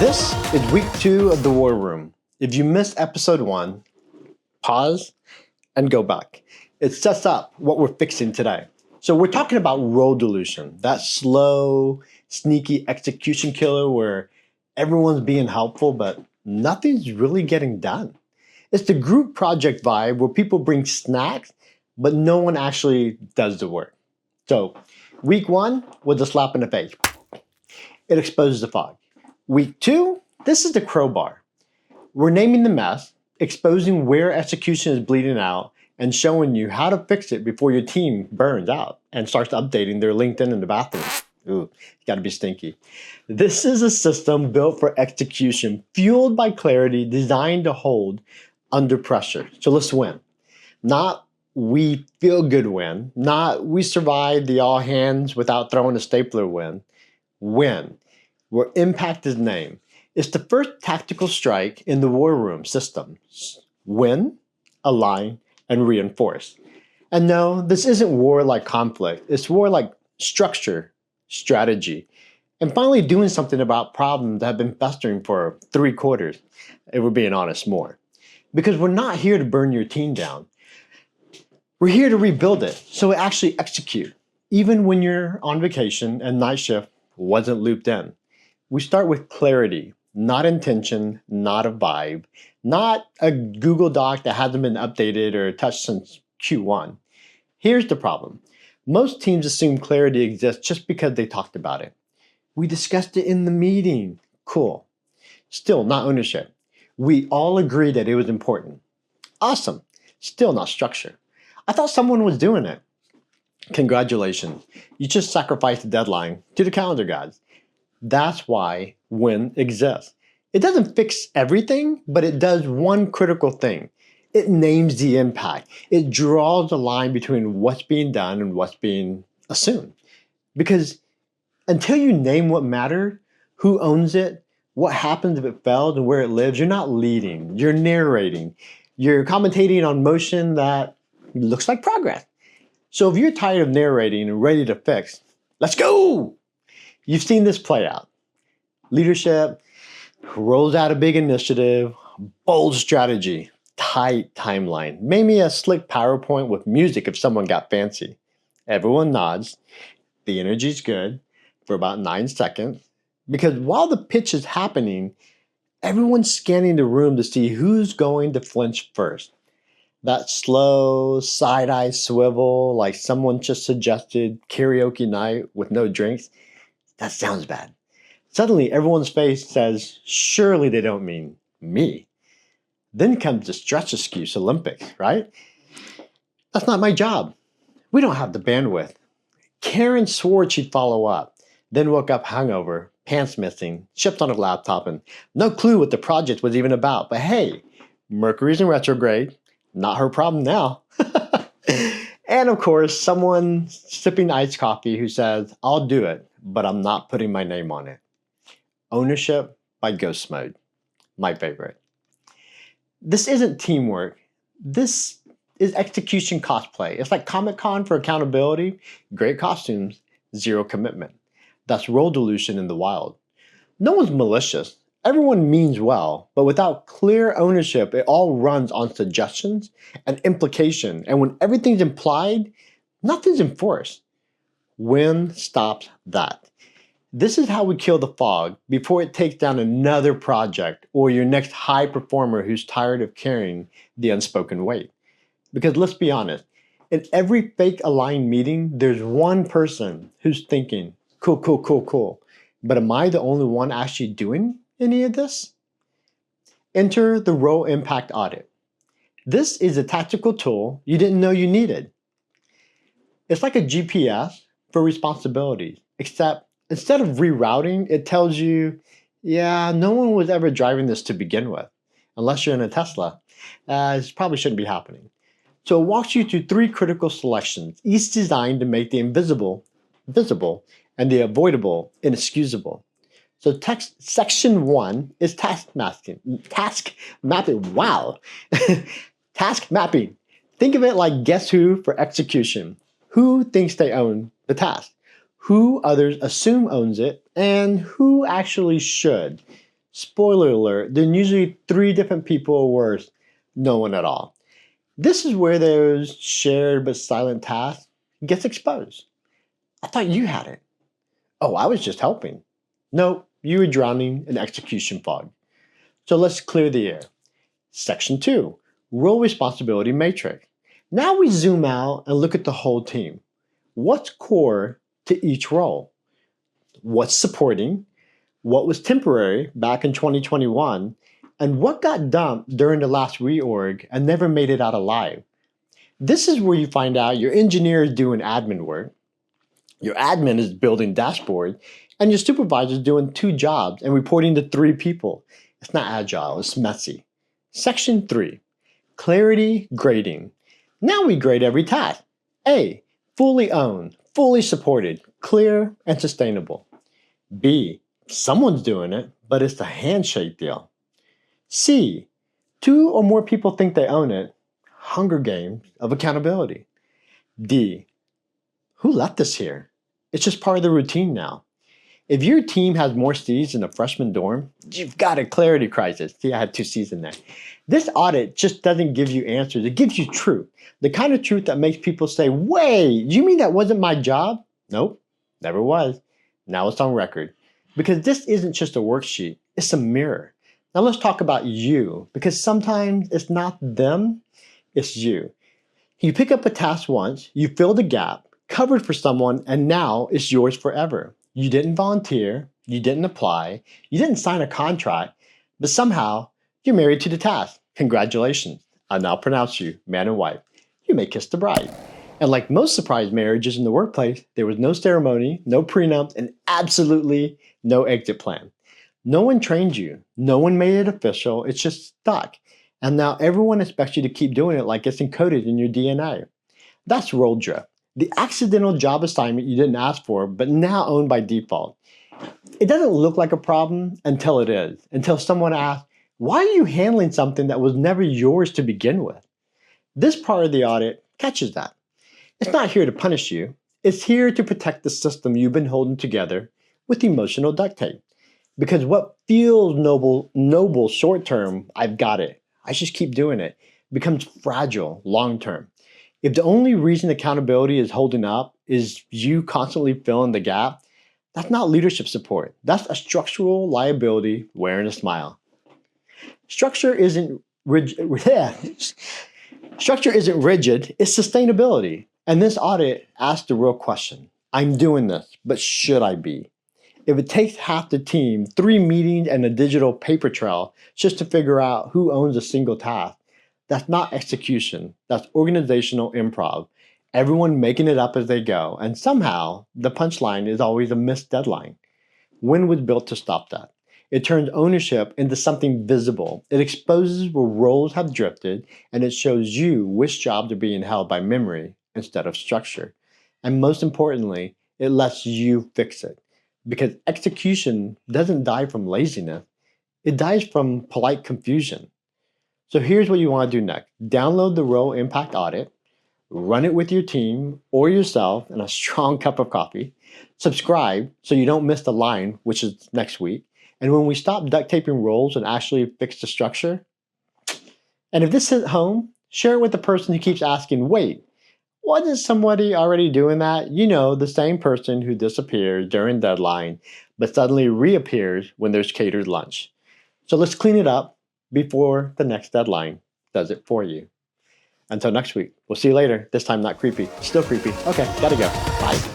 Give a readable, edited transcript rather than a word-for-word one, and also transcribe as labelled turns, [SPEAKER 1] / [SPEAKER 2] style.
[SPEAKER 1] This is week 2 of the War Room. If you missed episode 1, pause and go back. It sets up what we're fixing today. So we're talking about role dilution, that slow, sneaky execution killer where everyone's being helpful, but nothing's really getting done. It's the group project vibe where people bring snacks, but no one actually does the work. So week 1 was a slap in the face. It exposes the fog. Week 2, this is the crowbar. We're naming the mess, exposing where execution is bleeding out, and showing you how to fix it before your team burns out and starts updating their LinkedIn in the bathroom. Ooh, it's gotta be stinky. This is a system built for execution, fueled by clarity, designed to hold under pressure. So let's win. Not we feel good win, not we survived the all hands without throwing a stapler win. Win, where impact is named. It's the first tactical strike in the war room system. Win, align, and reinforce. And no, this isn't war like conflict. It's war like structure, strategy, and finally doing something about problems that have been festering for 3 quarters, if we're being honest more. Because we're not here to burn your team down. We're here to rebuild it so it actually execute, even when you're on vacation and night shift wasn't looped in. We start with clarity, not intention, not a vibe, not a Google Doc that hasn't been updated or touched since Q1. Here's the problem. Most teams assume clarity exists just because they talked about it. We discussed it in the meeting. Cool. Still not ownership. We all agree that it was important. Awesome. Still not structure. I thought someone was doing it. Congratulations. You just sacrificed the deadline to the calendar gods. That's why win exists. It doesn't fix everything, but it does one critical thing. It names the impact. It draws the line between what's being done and what's being assumed. Because until you name what mattered, who owns it, what happens if it fails, and where it lives, you're not leading, you're narrating. You're commentating on motion that looks like progress. So if you're tired of narrating and ready to fix, let's go! You've seen this play out. Leadership rolls out a big initiative, bold strategy, tight timeline, maybe a slick PowerPoint with music if someone got fancy. Everyone nods. The energy's good for about 9 seconds because while the pitch is happening, everyone's scanning the room to see who's going to flinch first. That slow side-eye swivel like someone just suggested karaoke night with no drinks, that sounds bad. Suddenly, everyone's face says, surely they don't mean me. Then comes the stretch excuse Olympics, right? That's not my job. We don't have the bandwidth. Karen swore she'd follow up, then woke up hungover, pants missing, shipped on a laptop, and no clue what the project was even about. But hey, Mercury's in retrograde. Not her problem now. And of course, someone sipping iced coffee who says, I'll do it, but I'm not putting my name on it. Ownership by ghost mode. My favorite. This isn't teamwork. This is execution cosplay. It's like Comic-Con for accountability, great costumes, zero commitment. That's role dilution in the wild. No one's malicious. Everyone means well, but without clear ownership, it all runs on suggestions and implication. And when everything's implied, nothing's enforced. Win stops that. This is how we kill the fog before it takes down another project or your next high performer who's tired of carrying the unspoken weight. Because let's be honest, in every fake aligned meeting, there's one person who's thinking, cool, cool, cool, cool. But am I the only one actually doing any of this? Enter the role impact audit. This is a tactical tool you didn't know you needed. It's like a GPS for responsibilities, except instead of rerouting, it tells you, yeah, no one was ever driving this to begin with. Unless you're in a Tesla, this probably shouldn't be happening. So it walks you through 3 critical selections, each designed to make the invisible visible and the avoidable inexcusable. So section 1 is task mapping. Wow. Task mapping. Think of it like guess who for execution. Who thinks they own the task? Who others assume owns it, and who actually should. Spoiler alert, then usually 3 different people or worse, no one at all. This is where those shared but silent tasks gets exposed. I thought you had it. Oh, I was just helping. Nope, you were drowning in execution fog. So let's clear the air. Section 2, Role Responsibility Matrix. Now we zoom out and look at the whole team. What's core to each role? What's supporting? What was temporary back in 2021? And what got dumped during the last reorg and never made it out alive? This is where you find out your engineer is doing admin work, your admin is building dashboard, and your supervisor is doing 2 jobs and reporting to 3 people. It's not agile, it's messy. Section 3, Clarity Grading. Now we grade every task. A, fully owned, fully supported, clear, and sustainable. B, someone's doing it, but it's a handshake deal. C, 2 or more people think they own it. Hunger Games of accountability. D, who left us here? It's just part of the routine now. If your team has more C's than a freshman dorm, you've got a clarity crisis. See, I had 2 C's in there. This audit just doesn't give you answers. It gives you truth. The kind of truth that makes people say, wait, you mean that wasn't my job? Nope, never was. Now it's on record. Because this isn't just a worksheet, it's a mirror. Now let's talk about you, because sometimes it's not them, it's you. You pick up a task once, you fill the gap, covered for someone, and now it's yours forever. You didn't volunteer, you didn't apply, you didn't sign a contract, but somehow you're married to the task. Congratulations. I now pronounce you man and wife. You may kiss the bride. And like most surprise marriages in the workplace, there was no ceremony, no prenup, and absolutely no exit plan. No one trained you. No one made it official. It's just stuck. And now everyone expects you to keep doing it like it's encoded in your DNA. That's role drift. The accidental job assignment you didn't ask for, but now owned by default. It doesn't look like a problem until it is, until someone asks, why are you handling something that was never yours to begin with? This part of the audit catches that. It's not here to punish you. It's here to protect the system you've been holding together with emotional duct tape. Because what feels noble short-term, I've got it, I just keep doing it, becomes fragile long-term. If the only reason accountability is holding up is you constantly filling the gap, that's not leadership support. That's a structural liability wearing a smile. Structure isn't rigid, it's sustainability. And this audit asks the real question. I'm doing this, but should I be? If it takes half the team, 3 meetings and a digital paper trail just to figure out who owns a single task, that's not execution, that's organizational improv. Everyone making it up as they go, and somehow the punchline is always a missed deadline. When was built to stop that? It turns ownership into something visible. It exposes where roles have drifted, and it shows you which jobs are being held by memory instead of structure. And most importantly, it lets you fix it. Because execution doesn't die from laziness, it dies from polite confusion. So here's what you want to do next. Download the Role Impact Audit, run it with your team or yourself in a strong cup of coffee, subscribe so you don't miss the line, which is next week, and when we stop duct taping roles and actually fix the structure. And if this hit home, share it with the person who keeps asking, wait, wasn't somebody already doing that? You know, the same person who disappears during deadline, but suddenly reappears when there's catered lunch. So let's clean it up before the next deadline does it for you. Until next week, we'll see you later. This time not creepy, still creepy. Okay, gotta go. Bye.